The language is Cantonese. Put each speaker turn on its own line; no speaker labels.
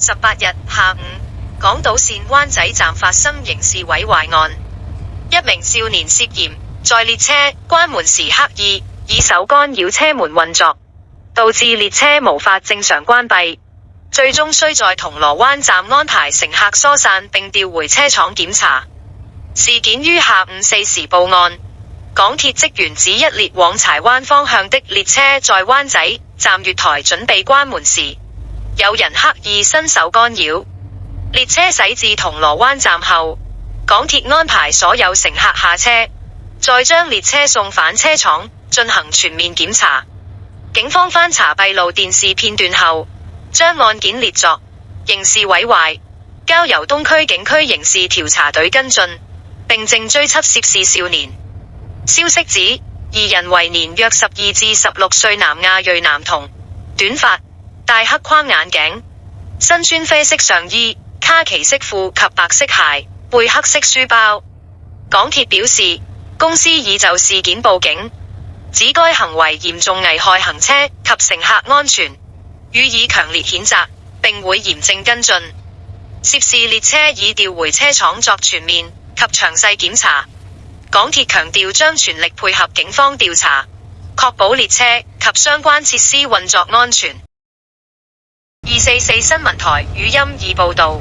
18日下午，港島線灣仔站發生刑事毀壞案，一名少年涉嫌在列車關門時刻意以手干擾車門運作，導致列車無法正常關閉，最終需在銅鑼灣站安排乘客疏散並調回車廠檢查。事件於下午4時報案，港鐵職員指一列往柴灣方向的列車在灣仔站月台準備關門時，有人刻意伸手干擾。列車駛至銅鑼灣站後，港鐵安排所有乘客下車，再將列車送返車廠進行全面檢查。警方翻查閉路電視片段後，將案件列作刑事毀壞，交由東區警區刑事調查隊跟進，並正追緝涉事少年。消息指，二人為年約12至16歲南亞裔男童，短髮，戴黑框眼鏡，身穿啡色上衣、卡其色褲及白色鞋，背黑色書包。港鐵表示，公司已就事件報警，指該行為嚴重危害行車及乘客安全，予以強烈譴責，並會嚴正跟進。涉事列車已調回車廠作全面及詳細檢查。港鐵強調將全力配合警方調查，確保列車及相關設施運作安全。244新聞台語音已報道。